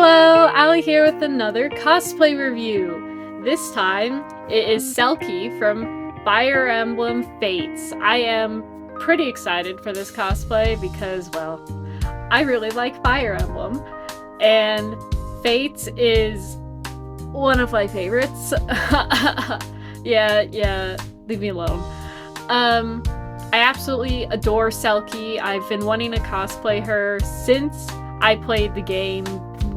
Hello, Ali here with another cosplay review. This time, it is Selkie from Fire Emblem Fates. I am pretty excited for this cosplay because, well, I really like Fire Emblem, and Fates is one of my favorites. yeah, leave me alone. I absolutely adore Selkie. I've been wanting to cosplay her since I played the game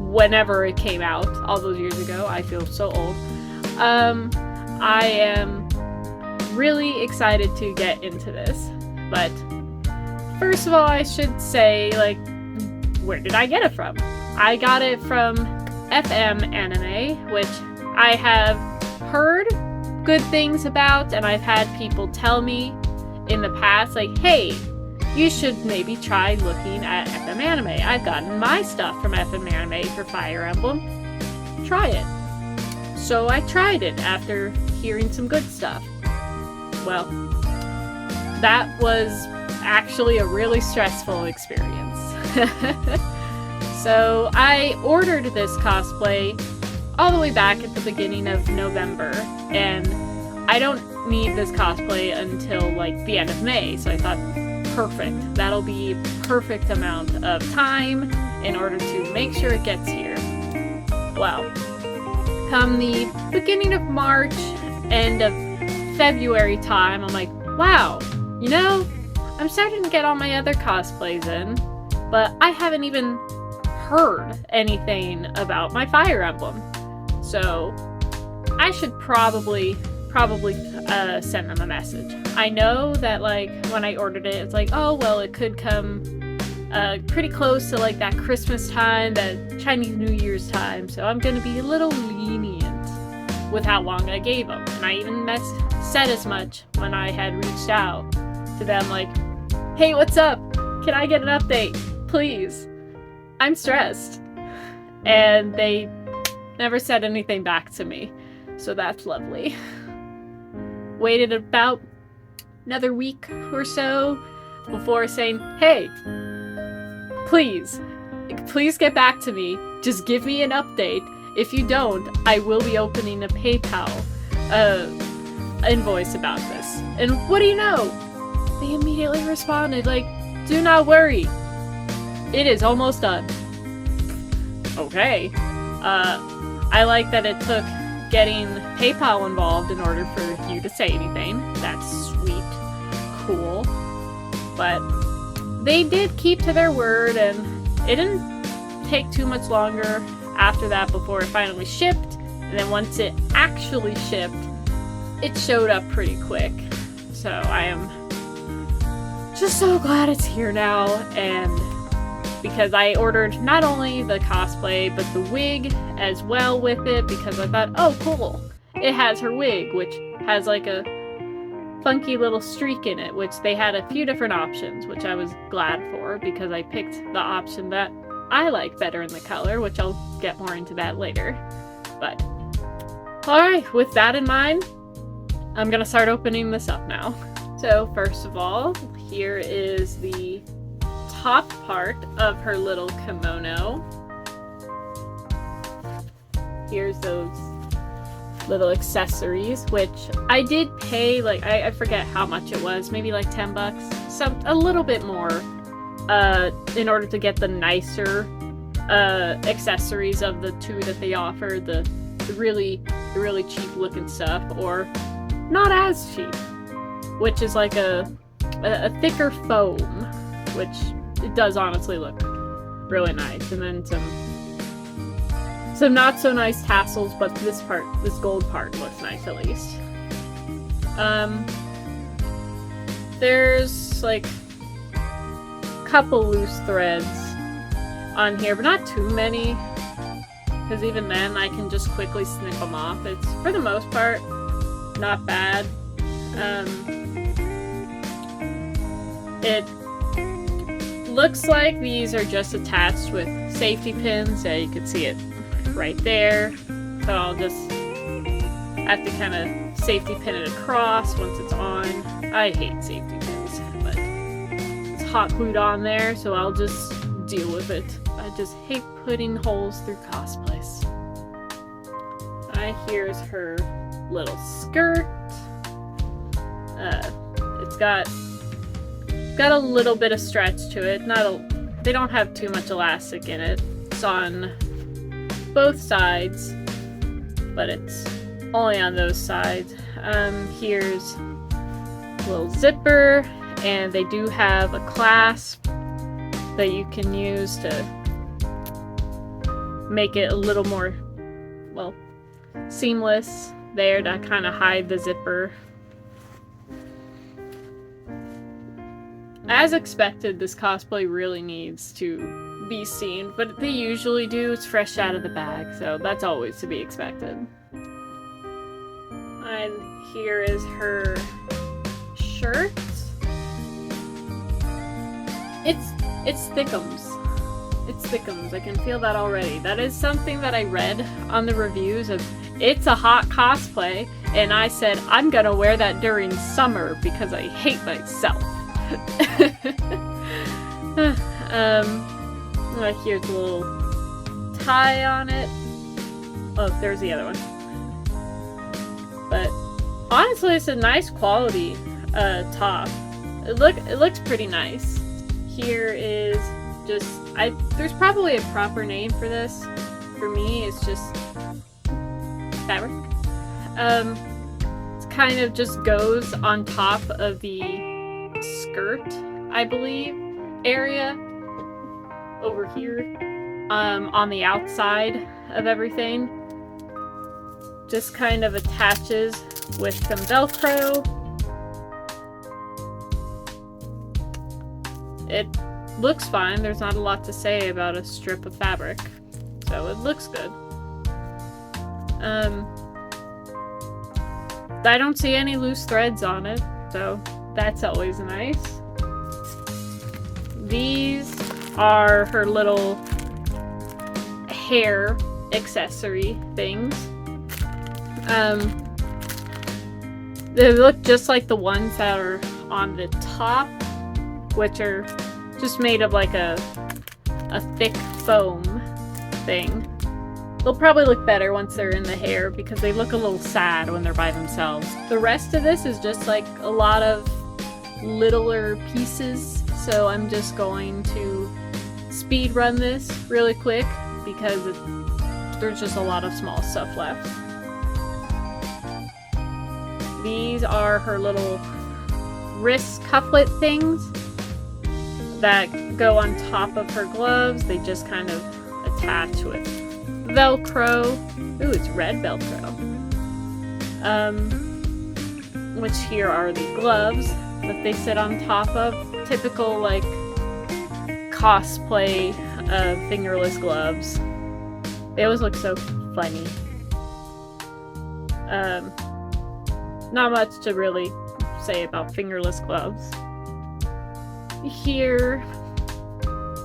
whenever it came out, all those years ago. I feel so old. I am really excited to get into this, but first of all, I should say, where did I get it from? I got it from FM Anime, which I have heard good things about, and I've had people tell me in the past, hey, you should maybe try looking at FM Anime. I've gotten my stuff from FM Anime for Fire Emblem. Try it. So I tried it after hearing some good stuff. Well, that was actually a really stressful experience. So I ordered this cosplay all the way back at the beginning of November, and I don't need this cosplay until the end of May, so I thought, perfect. That'll be perfect amount of time in order to make sure it gets here. Well, come the beginning of March, end of February time, I'm like, wow, I'm starting to get all my other cosplays in, but I haven't even heard anything about my Fire Emblem. So I should probably send them a message. I know that when I ordered it, it's oh well, it could come pretty close to that Christmas time, that Chinese New Year's time, so I'm gonna be a little lenient with how long I gave them. And I even said as much when I had reached out to them, hey, what's up? Can I get an update, please? I'm stressed. And they never said anything back to me, so that's lovely. Waited about another week or so before saying, hey, please get back to me. Just give me an update. If you don't, I will be opening a PayPal invoice about this. And what do you know? They immediately responded, do not worry. It is almost done. Okay. I like that it took getting PayPal involved in order for you to say anything. That's sweet. Cool. But they did keep to their word, and it didn't take too much longer after that before it finally shipped. And then once it actually shipped, it showed up pretty quick. So I am just so glad it's here now, and because I ordered not only the cosplay, but the wig as well with it, because I thought, oh cool, it has her wig, which has a funky little streak in it, which they had a few different options, which I was glad for, because I picked the option that I like better in the color, which I'll get more into that later. But, alright, with that in mind, I'm gonna start opening this up now. So, first of all, here is the top part of her little kimono. Here's those little accessories, which I did pay, I forget how much it was, maybe $10, a little bit more, in order to get the nicer accessories of the two that they offer, the really cheap looking stuff, or not as cheap, which is a thicker foam, which it does honestly look really nice. And then some not so nice tassels, but this gold part looks nice at least. There's a couple loose threads on here, but not too many, because even then I can just quickly snip them off. It's, for the most part, not bad. It looks like these are just attached with safety pins. Yeah, you can see it right there. So I'll just have to kind of safety pin it across once it's on. I hate safety pins, but it's hot glued on there, so I'll just deal with it. I just hate putting holes through cosplays. Here's her little skirt. It's got a little bit of stretch to it. They don't have too much elastic in it. It's on both sides, but it's only on those sides. Here's a little zipper, and they do have a clasp that you can use to make it a little more, well, seamless there to kind of hide the zipper. As expected, this cosplay really needs to be seen, but they usually do. It's fresh out of the bag, so that's always to be expected. And here is her shirt. It's thickums. It's thickums. I can feel that already. That is something that I read on the reviews of it's a hot cosplay, and I said I'm gonna wear that during summer because I hate myself. Here's a little tie on it. Oh, there's the other one. But honestly, it's a nice quality top. It looks pretty nice. Here is just there's probably a proper name for this. For me, it's just fabric. It kind of just goes on top of the skirt, I believe, area over here, on the outside of everything. Just kind of attaches with some Velcro. It looks fine. There's not a lot to say about a strip of fabric, so it looks good. I don't see any loose threads on it, so that's always nice. These are her little hair accessory things. They look just like the ones that are on the top, which are just made of like a thick foam thing. They'll probably look better once they're in the hair because they look a little sad when they're by themselves. The rest of this is just like a lot of littler pieces, so I'm just going to speed run this really quick because there's just a lot of small stuff left. These are her little wrist cufflet things that go on top of her gloves. They just kind of attach with Velcro. Ooh, it's red Velcro. Which here are the gloves that they sit on top of. Typical, like, cosplay fingerless gloves. They always look so funny. Not much to really say about fingerless gloves. Here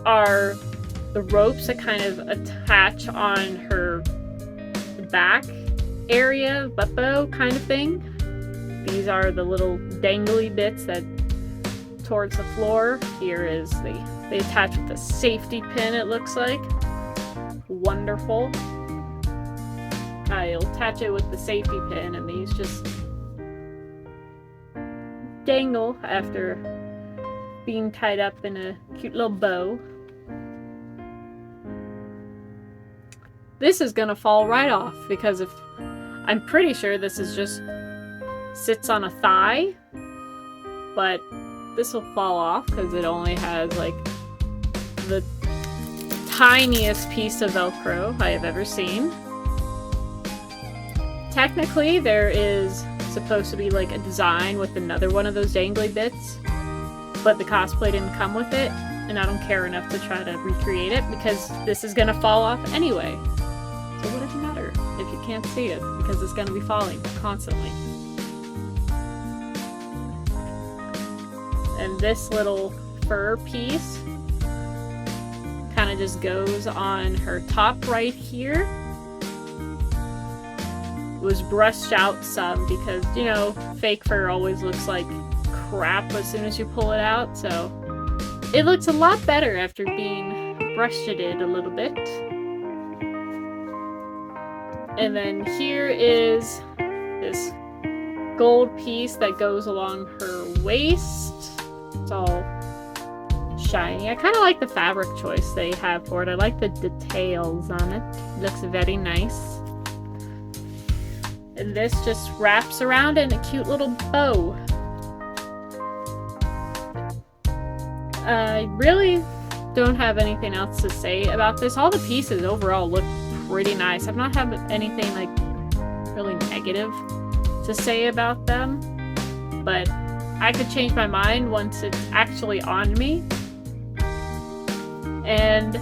are the ropes that kind of attach on her back area, butt bow kind of thing. These are the little dangly bits that towards the floor. Here is they attach with a safety pin, it looks like. Wonderful. I'll attach it with the safety pin, and these just dangle after being tied up in a cute little bow. This is gonna fall right off because I'm pretty sure this is just sits on a thigh, but this will fall off because it only has like the tiniest piece of Velcro I have ever seen. Technically, there is supposed to be like a design with another one of those dangly bits, but the cosplay didn't come with it, and I don't care enough to try to recreate it because this is gonna fall off anyway. So what does it matter if you can't see it because it's gonna be falling constantly. And this little fur piece kind of just goes on her top right here. It was brushed out some because, you know, fake fur always looks like crap as soon as you pull it out, so it looks a lot better after being brushed it in a little bit. And then here is this gold piece that goes along her waist. It's all shiny. I kind of like the fabric choice they have for it. I like the details on it. It looks very nice. And this just wraps around in a cute little bow. I really don't have anything else to say about this. All the pieces overall look pretty nice. I've not had anything like really negative to say about them, but I could change my mind once it's actually on me. And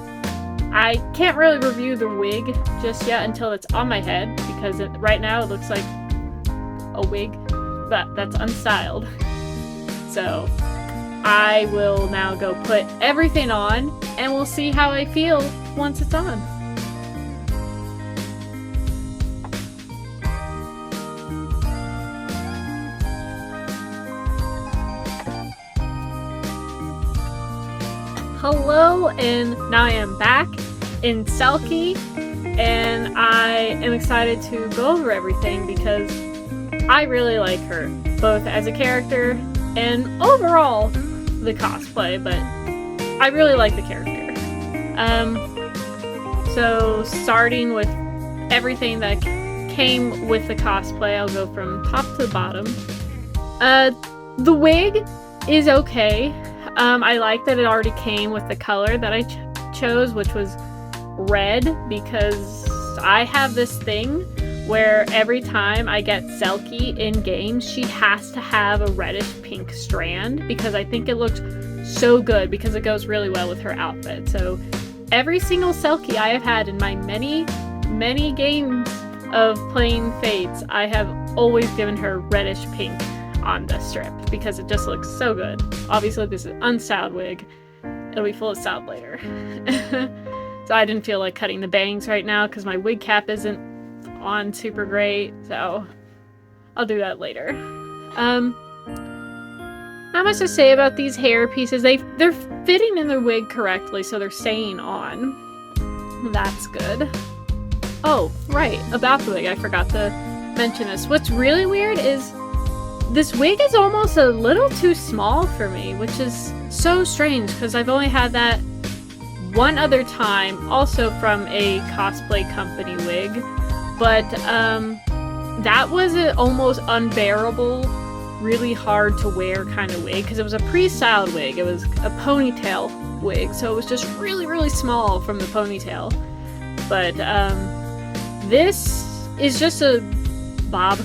I can't really review the wig just yet until it's on my head, because right now it looks like a wig that's unstyled. So I will now go put everything on, and we'll see how I feel once it's on. Hello, and now I am back in Selkie, and I am excited to go over everything because I really like her, both as a character and overall the cosplay, but I really like the character. So starting with everything that came with the cosplay, I'll go from top to bottom. The wig is okay. I like that it already came with the color that I chose, which was red, because I have this thing where every time I get Selkie in games, she has to have a reddish pink strand, because I think it looks so good, because it goes really well with her outfit. So every single Selkie I have had in my many, many games of playing Fates, I have always given her reddish pink on the strip, because it just looks so good. Obviously this is an unstyled wig. It'll be full of style later. So I didn't feel like cutting the bangs right now because my wig cap isn't on super great, so I'll do that later. Not much to say about these hair pieces. They're fitting in their wig correctly, so they're staying on. That's good. Oh, right, about the wig, I forgot to mention this. What's really weird is this wig is almost a little too small for me, which is so strange because I've only had that one other time, also from a cosplay company wig, but that was an almost unbearable, really hard to wear kind of wig because it was a pre-styled wig. It was a ponytail wig, so it was just really, really small from the ponytail. But this is just a bob.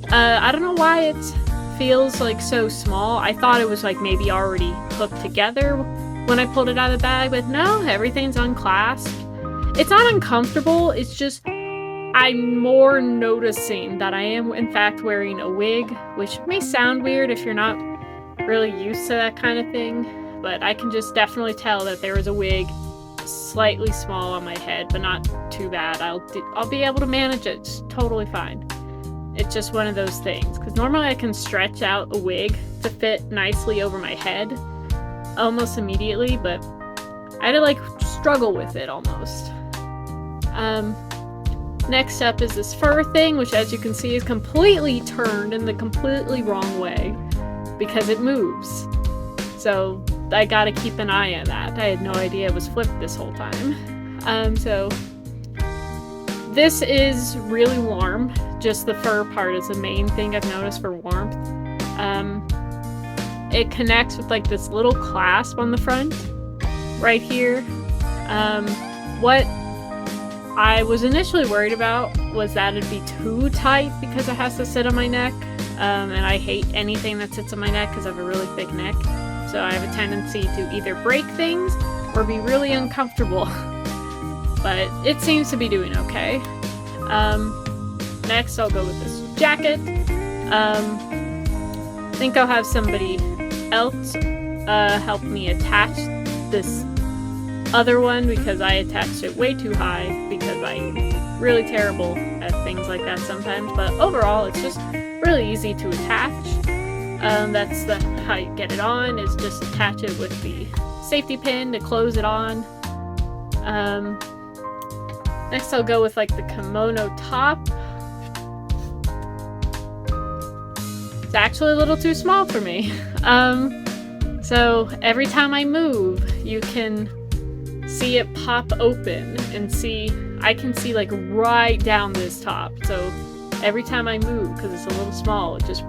I don't know why it feels like so small. I thought it was like maybe already hooked together when I pulled it out of the bag, but no, everything's unclasped. It's not uncomfortable, it's just I'm more noticing that I am in fact wearing a wig, which may sound weird if you're not really used to that kind of thing, but I can just definitely tell that there is a wig slightly small on my head, but not too bad. I'll be able to manage it. It's totally fine. It's just one of those things, because normally I can stretch out a wig to fit nicely over my head almost immediately, but I had to like struggle with it almost. Next up is this fur thing, which as you can see is completely turned in the completely wrong way because it moves. So I gotta keep an eye on that. I had no idea it was flipped this whole time. So this is really warm. Just the fur part is the main thing I've noticed for warmth. It connects with like this little clasp on the front right here. What I was initially worried about was that it'd be too tight because it has to sit on my neck, and I hate anything that sits on my neck because I have a really thick neck, so I have a tendency to either break things or be really uncomfortable. But it seems to be doing okay. Next I'll go with this jacket. I think I'll have somebody else help me attach this other one because I attached it way too high because I'm really terrible at things like that sometimes, but overall it's just really easy to attach. That's how you get it on, is just attach it with the safety pin to close it on. Next I'll go with like the kimono top. It's actually a little too small for me. So every time I move, you can see it pop open and see, I can see like right down this top. So every time I move, because it's a little small, it just,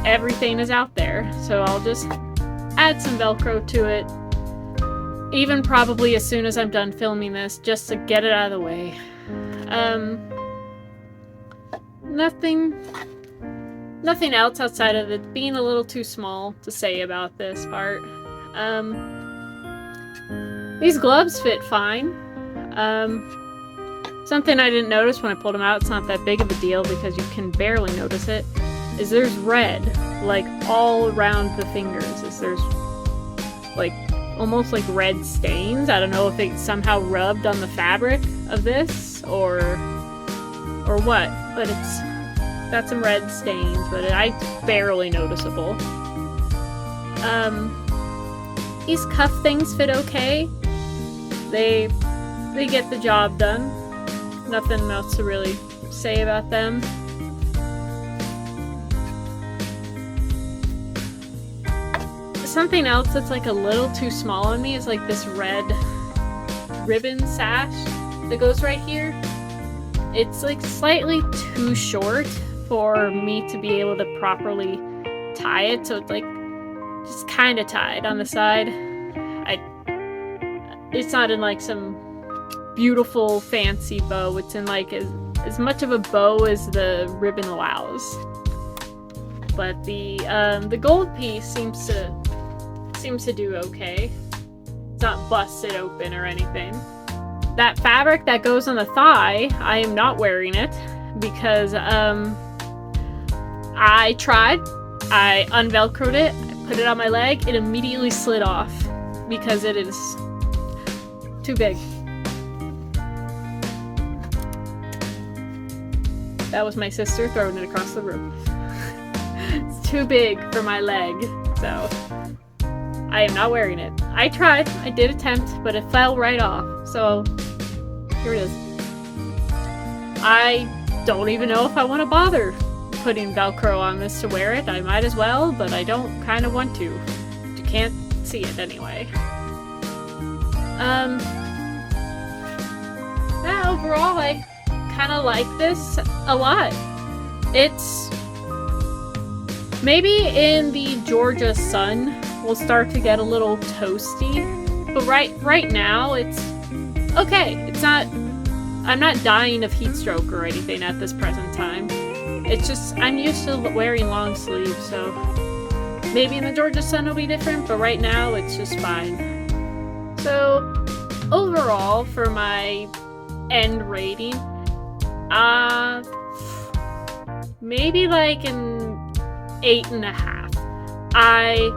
everything is out there. So I'll just add some Velcro to it. Even probably as soon as I'm done filming this, just to get it out of the way. Nothing else outside of it being a little too small to say about this part. These gloves fit fine. Something I didn't notice when I pulled them out, it's not that big of a deal because you can barely notice it, is there's red, like, all around the fingers. There's, like, almost like red stains. I don't know if it somehow rubbed on the fabric of this, or what, but it's got some red stains, but it's barely noticeable. These cuff things fit okay. They get the job done. Nothing else to really say about them. Something else that's like a little too small on me is like this red ribbon sash that goes right here. It's like slightly too short for me to be able to properly tie it, so it's like just kind of tied on the side. It's not in like some beautiful fancy bow. It's in like as much of a bow as the ribbon allows. But the gold piece seems to do okay. It's not busted open or anything. That fabric that goes on the thigh, I am not wearing it because I tried. I unvelcroed it, I put it on my leg, it immediately slid off because it is too big. That was my sister throwing it across the room. It's too big for my leg, so I am not wearing it. I tried, I did attempt, but it fell right off, so here it is. I don't even know if I want to bother putting Velcro on this to wear it. I might as well, but I don't kind of want to. You can't see it anyway. Yeah, overall, I kind of like this a lot. It's maybe in the Georgia sun will start to get a little toasty, but right now it's okay. It's not. I'm not dying of heat stroke or anything at this present time. It's just I'm used to wearing long sleeves, so maybe in the Georgia sun it'll be different, but right now it's just fine. So overall, for my end rating, maybe like an 8.5. I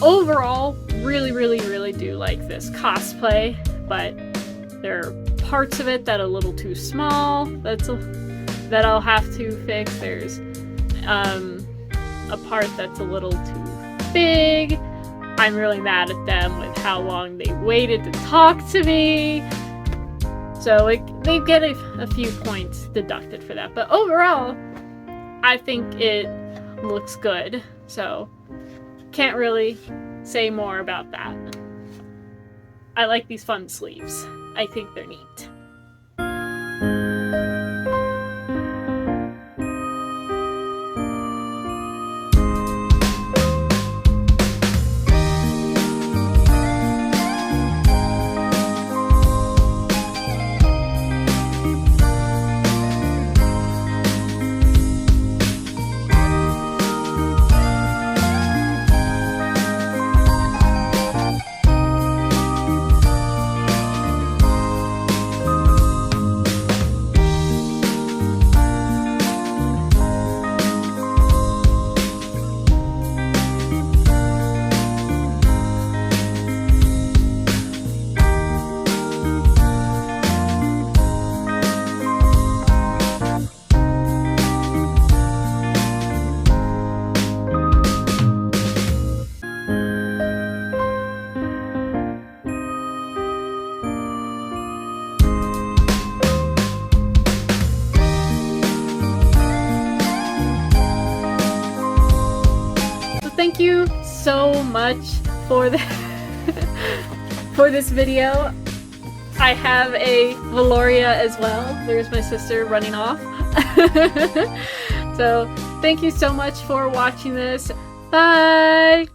overall really do like this cosplay, but there are parts of it that are a little too small. That I'll have to fix. There's a part that's a little too big. I'm really mad at them with how long they waited to talk to me. So they get a few points deducted for that. But overall, I think it looks good. So can't really say more about that. I like these fun sleeves. I think they're neat. thank you so much for the for this video. I have a Valoria as well. There's my sister running off. So thank you so much for watching this. Bye!